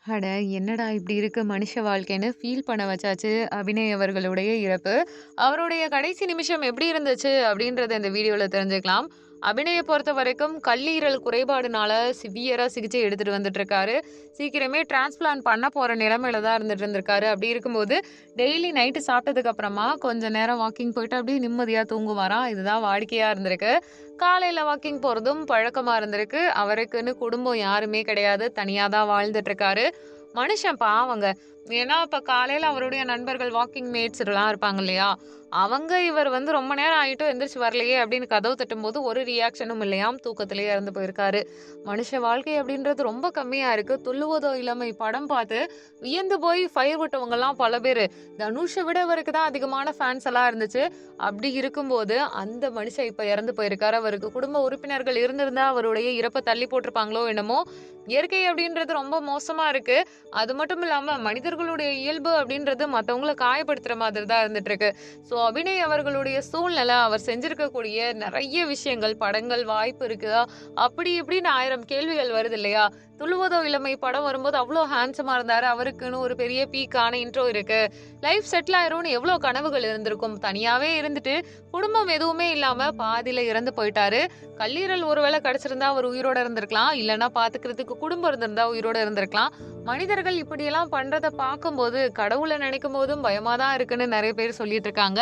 அட! என்னடா இப்படி இருக்கு மனுஷ வாழ்க்கைன்னு ஃபீல் பண்ண வச்சாச்சு அபிநய் அவர்களுடைய இறப்பு. அவருடைய கடைசி நிமிஷம் எப்படி இருந்துச்சு அப்படின்றத இந்த வீடியோல தெரிஞ்சுக்கலாம். அபிநய பொறுத்தவரைக்கும் கல்லீரல் குறைபாடுனால சிவியரா சிகிச்சை எடுத்துட்டு வந்துட்டு இருக்காரு. சீக்கிரமே டிரான்ஸ்பிளான்ட் பண்ண போற நிலைமையில தான் இருந்துட்டு இருந்திருக்காரு. அப்படி இருக்கும்போது டெய்லி நைட்டு சாப்பிட்டதுக்கு அப்புறமா கொஞ்ச நேரம் வாக்கிங் போயிட்டு அப்படியே நிம்மதியா தூங்குவாராம். இதுதான் வாடிக்கையா இருந்திருக்கு. காலையில வாக்கிங் போறதும் பழக்கமா இருந்திருக்கு. அவருக்குன்னு குடும்பம் யாருமே கிடையாது. தனியா தான் வாழ்ந்துட்டு இருக்காரு. மனுஷன் பாவங்க. ஏன்னா, இப்ப காலையில அவருடைய நண்பர்கள் வாக்கிங் மேட்ஸ் எல்லாம் இருப்பாங்க இல்லையா? அவங்க இவர் வந்து ரொம்ப நேரம் ஆயிட்டும் எந்திரிச்சு வரலையே அப்படின்னு கதவு தட்டும்போது ஒரு ரியாக்ஷனும் இல்லையாம். தூக்கத்திலேயே இறந்து போயிருக்காரு. மனுஷ வாழ்க்கை அப்படின்றது ரொம்ப கம்மியா இருக்கு. துள்ளுவதோ இளமை படம் பார்த்து வியந்து போய் ஃபயர் விட்டவங்கலாம் பல பேரு. தனுஷ விட இவருக்கு தான் அதிகமான ஃபேன்ஸ் எல்லாம் இருந்துச்சு. அப்படி இருக்கும்போது அந்த மனுஷன் இப்ப இறந்து போயிருக்காரு. அவருக்கு குடும்ப உறுப்பினர்கள் இருந்திருந்தா அவருடைய இறப்ப தள்ளி போட்டிருப்பாங்களோ என்னமோ! இயற்கை அப்படின்றது ரொம்ப மோசமா இருக்கு. அது மட்டும் இல்லாம மனிதர்களுடைய இயல்பு அப்படின்றது மத்தவங்கள காயப்படுத்துற மாதிரி தான் இருந்துட்டு இருக்கு. ஸோ அபிநய் அவர்களுடைய சூழ்நிலை, அவர் செஞ்சிருக்கக்கூடிய நெறைய விஷயங்கள், படங்கள் வாய்ப்பு இருக்குதா? அப்படி இப்படின்னு 1000 கேள்விகள் வருது இல்லையா? "துள்ளுவதோ இளமை" படம் வரும்போது அவ்ளோ ஹேண்ட்ஸமா இருந்தாரு. அவருக்குன்னு ஒரு பெரிய பீக்கான இன்ட்ரோ இருக்கு. லைஃப் செட்டில் ஆயிரும்னு எவ்ளோ கனவுகள் இருந்திருக்கும். தனியாவே இருந்துட்டு, குடும்பம் எதுவுமே இல்லாம பாதியில இறந்து போயிட்டாரு. கல்லீரல் ஒரு வேளை கிடைச்சிருந்தா அவர் உயிரோட இருந்திருக்கலாம். இல்லன்னா பாத்துக்கிறதுக்கு குடும்பம் இருந்திருந்தா உயிரோட இருந்திருக்கலாம். மனிதர்கள் இப்படியெல்லாம் பண்றத பார்க்கும்போது, கடவுள நினைக்கும்போதும் பயமா தான் இருக்குன்னு நெறைய பேர் சொல்லிட்டு இருக்காங்க.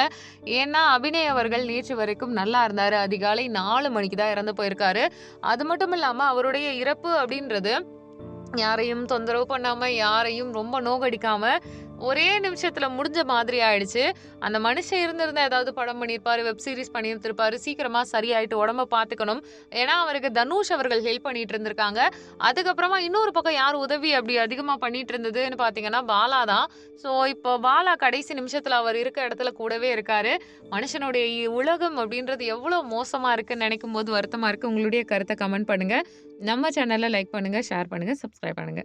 ஏன்னா, அபிநய் அவர்கள் நேற்று வரைக்கும் நல்லா இருந்தாரு. அதிகாலை 4 மணிக்கு தான் இறந்து போயிருக்காரு. அது மட்டும் இல்லாம அவருடைய இறப்பு அப்படின்றது யாரையும் தொந்தரவு பண்ணாம, யாரையும் ரொம்ப நோகடிக்காம, ஒரே நிமிஷத்துல முடிஞ்ச மாதிரி ஆயிடுச்சு. அந்த மனுஷன் இருந்திருந்தா ஏதாவது படம் பண்ணியிருப்பாரு, வெப் சீரிஸ் பண்ணியிருந்திருப்பாரு. சீக்கிரமா சரியாயிட்டு உடம்ப பார்த்துக்கணும். ஏன்னா, அவருக்கு தனுஷ் அவர்கள் ஹெல்ப் பண்ணிட்டு இருந்திருக்காங்க. அதுக்கப்புறமா இன்னொரு பக்கம் யார் உதவி அப்படி அதிகமா பண்ணிட்டு இருந்ததுன்னு பார்த்தீங்கன்னா, பாலா தான். ஸோ, இப்போ பாலா கடைசி நிமிஷத்துல அவர் இருக்க இடத்துல கூடவே இருக்காரு. மனுஷனுடைய உலகம் அப்படின்றது எவ்வளோ மோசமா இருக்குன்னு நினைக்கும்போது வருத்தமா இருக்கு. உங்களுடைய கருத்த கமெண்ட் பண்ணுங்க. நம்ம சேனல லைக் பண்ணுங்க, ஷேர் பண்ணுங்க, சப்ஸ்கிரைப் பண்ணுங்க.